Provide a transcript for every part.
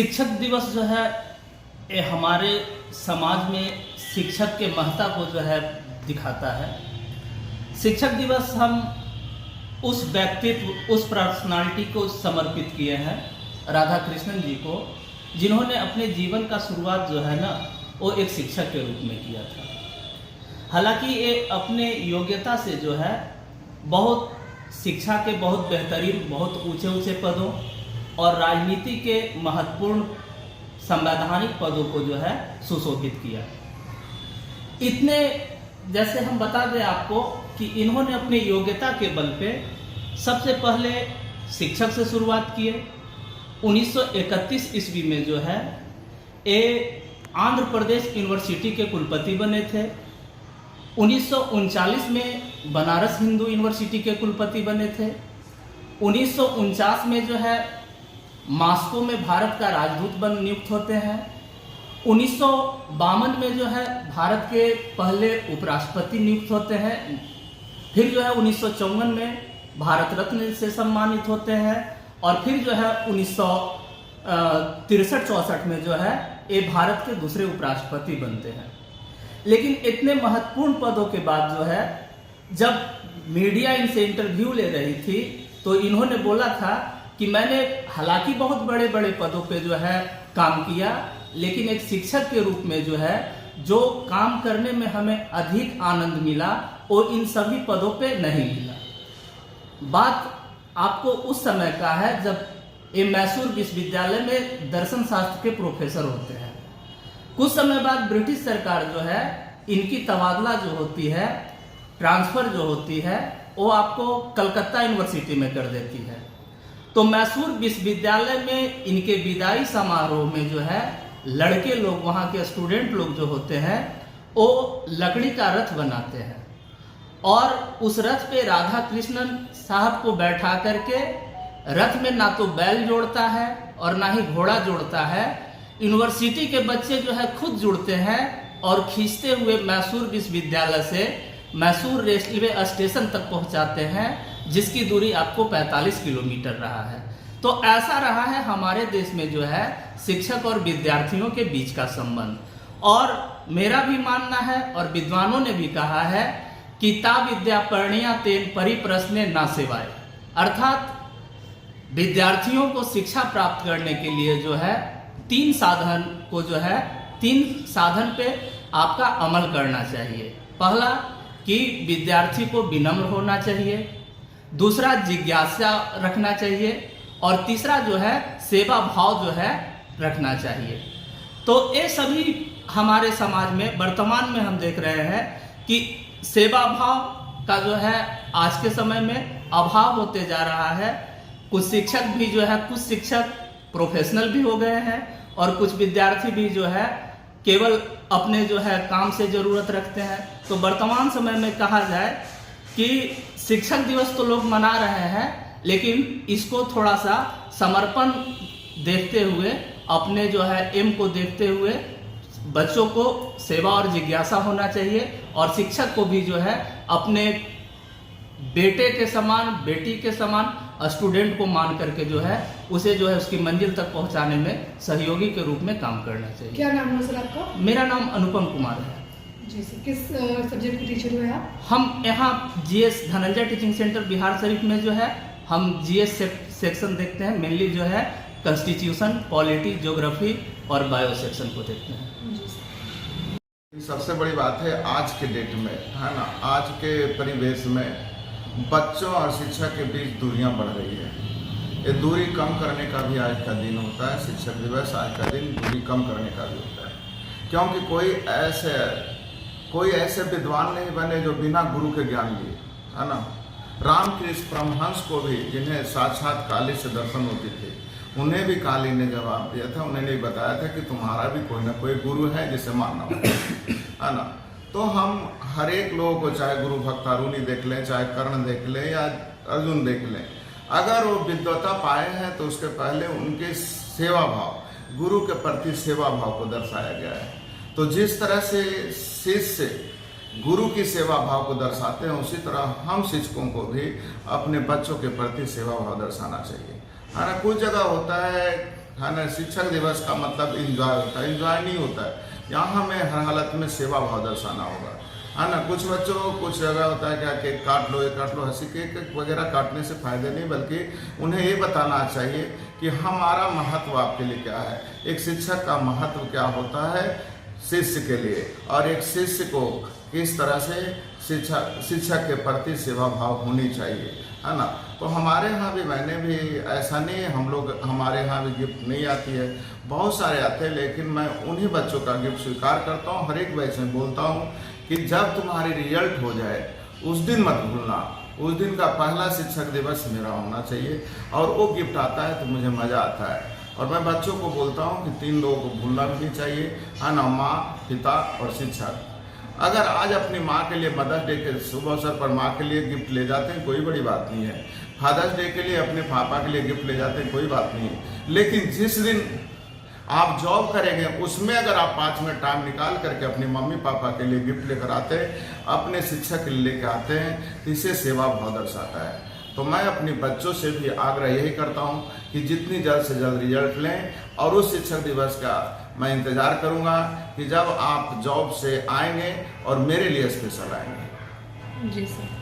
शिक्षक दिवस जो है ये हमारे समाज में शिक्षक के महत्ता को जो है दिखाता है। शिक्षक दिवस हम उस व्यक्तित्व, उस पर्सनालिटी को समर्पित किए हैं राधा कृष्णन जी को, जिन्होंने अपने जीवन का शुरुआत जो है ना वो एक शिक्षक के रूप में किया था। हालांकि ये अपने योग्यता से जो है बहुत शिक्षा के बहुत बेहतरीन, बहुत ऊंचे ऊंचे पदों और राजनीति के महत्वपूर्ण संवैधानिक पदों को जो है सुशोभित किया। इतने जैसे हम बता दें आपको कि इन्होंने अपनी योग्यता के बल पे सबसे पहले शिक्षक से शुरुआत किए। 1931 ईस्वी में जो है ये आंध्र प्रदेश यूनिवर्सिटी के कुलपति बने थे। 1939 में बनारस हिंदू यूनिवर्सिटी के कुलपति बने थे। 1949 में जो है मॉस्को में भारत का राजदूत बन नियुक्त होते हैं। 1952 में जो है भारत के पहले उपराष्ट्रपति नियुक्त होते हैं। फिर जो है 1954 में भारत रत्न से सम्मानित होते हैं और फिर जो है 1963-64 में जो है ये भारत के दूसरे उपराष्ट्रपति बनते हैं। लेकिन इतने महत्वपूर्ण पदों के बाद जो है जब मीडिया इनसे इंटरव्यू ले रही थी तो इन्होंने बोला था कि मैंने हालांकि बहुत बड़े बड़े पदों पे जो है काम किया, लेकिन एक शिक्षक के रूप में जो है जो काम करने में हमें अधिक आनंद मिला वो इन सभी पदों पे नहीं मिला। बात आपको उस समय का है जब ये मैसूर विश्वविद्यालय में दर्शन शास्त्र के प्रोफेसर होते हैं। कुछ समय बाद ब्रिटिश सरकार जो है इनकी तबादला जो होती है, ट्रांसफर जो होती है, वो आपको कलकत्ता यूनिवर्सिटी में कर देती है। तो मैसूर विश्वविद्यालय में इनके विदाई समारोह में जो है लड़के लोग, वहाँ के स्टूडेंट लोग जो होते हैं वो लकड़ी का रथ बनाते हैं और उस रथ पे राधा कृष्णन साहब को बैठा करके रथ में ना तो बैल जोड़ता है और ना ही घोड़ा जोड़ता है। यूनिवर्सिटी के बच्चे जो है खुद जुड़ते हैं और खींचते हुए मैसूर विश्वविद्यालय से मैसूर रेलवे स्टेशन तक पहुंचाते हैं, जिसकी दूरी आपको 45 किलोमीटर रहा है। तो ऐसा रहा है हमारे देश में जो है शिक्षक और विद्यार्थियों के बीच का संबंध। और मेरा भी मानना है और विद्वानों ने भी कहा है कि ता विद्या पर्णिया तेन परिप्रश्ने ना सेवाए, अर्थात विद्यार्थियों को शिक्षा प्राप्त करने के लिए जो है तीन साधन पे आपका अमल करना चाहिए। पहला कि विद्यार्थी को विनम्र होना चाहिए, दूसरा जिज्ञासा रखना चाहिए और तीसरा जो है सेवा भाव जो है रखना चाहिए। तो ये सभी हमारे समाज में वर्तमान में हम देख रहे हैं कि सेवा भाव का जो है आज के समय में अभाव होते जा रहा है। कुछ शिक्षक भी जो है, कुछ शिक्षक प्रोफेशनल भी हो गए हैं और कुछ विद्यार्थी भी जो है केवल अपने जो है काम से ज़रूरत रखते हैं। तो वर्तमान समय में कहा जाए कि शिक्षक दिवस तो लोग मना रहे हैं, लेकिन इसको थोड़ा सा समर्पण देखते हुए, अपने जो है एम को देखते हुए बच्चों को सेवा और जिज्ञासा होना चाहिए और शिक्षक को भी जो है अपने बेटे के समान, बेटी के समान स्टूडेंट को मान करके जो है उसे जो है उसकी मंजिल तक पहुंचाने में सहयोगी के रूप में काम करना चाहिए। क्या नाम है सर आपका? मेरा नाम अनुपम कुमार है। जी सर, किस सब्जेक्ट के टीचर हुए आप? हम यहाँ GS Dhananjay teaching centre Bihar Sharif में जो है हम जीएस सेक्शन देखते हैं। मेनली जो है कॉन्स्टिट्यूशन, पॉलिटी, ज्योग्राफी और बायो सेक्शन को देखते हैं। सबसे बड़ी बात है आज के डेट में, है ना, आज के परिवेश में बच्चों और शिक्षक के बीच दूरियां बढ़ रही है। ये दूरी कम करने का भी आज का दिन होता है। शिक्षक दिवस आज का दिन दूरी कम करने का भी होता है, क्योंकि कोई ऐसे विद्वान नहीं बने जो बिना गुरु के ज्ञान लिए, है ना। रामकृष्ण परमहंस को भी, जिन्हें साक्षात काली से दर्शन होती थी, उन्हें भी काली ने जवाब दिया था। उन्होंने बताया था कि तुम्हारा भी कोई ना कोई गुरु है जिसे मानना होगा, है ना। तो हम हर एक लोगों को, चाहे गुरु भक्तारुणी देख लें, चाहे कर्ण देख लें या अर्जुन देख लें, अगर वो विद्वता पाए हैं तो उसके पहले उनके सेवा भाव, गुरु के प्रति सेवा भाव को दर्शाया गया है। तो जिस तरह से शिष्य गुरु की सेवा भाव को दर्शाते हैं, उसी तरह हम शिक्षकों को भी अपने बच्चों के प्रति सेवा भाव दर्शाना चाहिए। है ना। कुछ जगह होता है है ना। शिक्षक दिवस का मतलब इंजॉय होता है, इंजॉय नहीं होता है। यहाँ हमें हर हालत में सेवा भाव दर्शाना होगा, है ना। कुछ बच्चों को कुछ जगह होता है क्या, केक काट लो, ये काट लो, हंसी केक वगैरह काटने से फायदे नहीं, बल्कि उन्हें ये बताना चाहिए कि हमारा महत्व आपके लिए क्या है, एक शिक्षक का महत्व क्या होता है शिष्य के लिए, और एक शिष्य को किस तरह से शिक्षक के प्रति सेवा भाव होनी चाहिए, है ना। तो हमारे यहाँ भी, मैंने भी ऐसा नहीं है, हम लोग हमारे यहाँ भी गिफ्ट नहीं आती है, बहुत सारे आते हैं, लेकिन मैं उन्हीं बच्चों का गिफ्ट स्वीकार करता हूँ। हर एक बैच में बोलता हूँ कि जब तुम्हारी रिजल्ट हो जाए उस दिन मत भूलना, उस दिन का पहला शिक्षक दिवस मेरा होना चाहिए, और वो गिफ्ट आता है तो मुझे मज़ा आता है। और मैं बच्चों को बोलता हूँ कि 3 लोगों को भूलना भी नहीं चाहिए, है ना, माँ, पिता और शिक्षक। अगर आज अपनी माँ के लिए मदर्स डे के शुभ अवसर पर माँ के लिए गिफ्ट ले जाते हैं, कोई बड़ी बात नहीं है। फादर्स डे के लिए अपने पापा के लिए गिफ्ट ले जाते हैं, कोई बात नहीं है। लेकिन जिस दिन आप जॉब करेंगे उसमें अगर आप 5 मिनट टाइम निकाल करके अपने मम्मी पापा के लिए गिफ्ट लेकर आते हैं, अपने शिक्षक के लिए लेकर आते हैं, तो इससे सेवा भाव दर्शाता है। तो मैं अपने बच्चों से भी आग्रह यही करता हूं कि जितनी जल्द से जल्द रिजल्ट लें, और उस शिक्षक दिवस का मैं इंतज़ार करूंगा कि जब आप जॉब से आएंगे और मेरे लिए स्पेशल आएंगे। जी सर।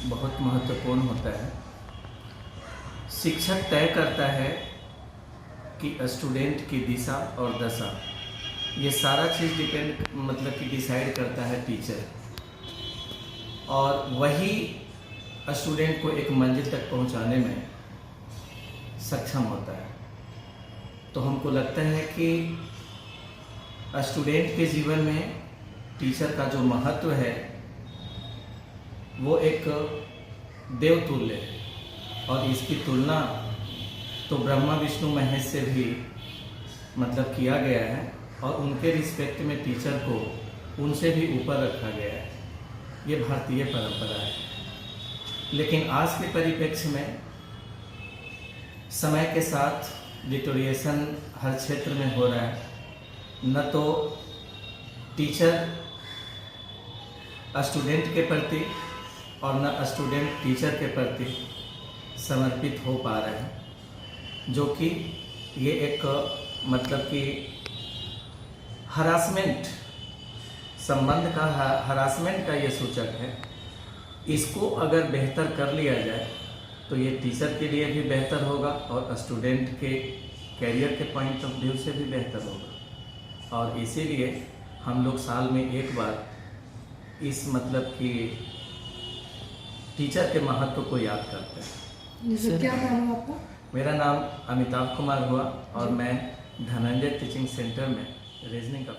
बहुत महत्वपूर्ण होता है। शिक्षक तय करता है कि स्टूडेंट की दिशा और दशा, ये सारा चीज़ डिपेंड मतलब कि डिसाइड करता है टीचर, और वही स्टूडेंट को एक मंजिल तक पहुंचाने में सक्षम होता है। तो हमको लगता है कि स्टूडेंट के जीवन में टीचर का जो महत्व है वो एक देवतुल्य है, और इसकी तुलना तो ब्रह्मा विष्णु महेश से भी मतलब किया गया है, और उनके रिस्पेक्ट में टीचर को उनसे भी ऊपर रखा गया है। ये भारतीय परंपरा है। लेकिन आज के परिप्रेक्ष्य में समय के साथ डिटोरिएशन हर क्षेत्र में हो रहा है। न तो टीचर स्टूडेंट के प्रति और न स्टूडेंट टीचर के प्रति समर्पित हो पा रहे हैं, जो कि ये एक मतलब कि हरासमेंट, संबंध का हरासमेंट का ये सूचक है। इसको अगर बेहतर कर लिया जाए तो ये टीचर के लिए भी बेहतर होगा, और स्टूडेंट के कैरियर के पॉइंट ऑफ व्यू से भी बेहतर होगा। और इसीलिए हम लोग साल में एक बार इस मतलब कि टीचर के महत्व को याद करते हैं। जी सर, क्या नाम है आपका? मेरा नाम अमिताभ कुमार हुआ, और मैं धनंजय टीचिंग सेंटर में रीजनिंग का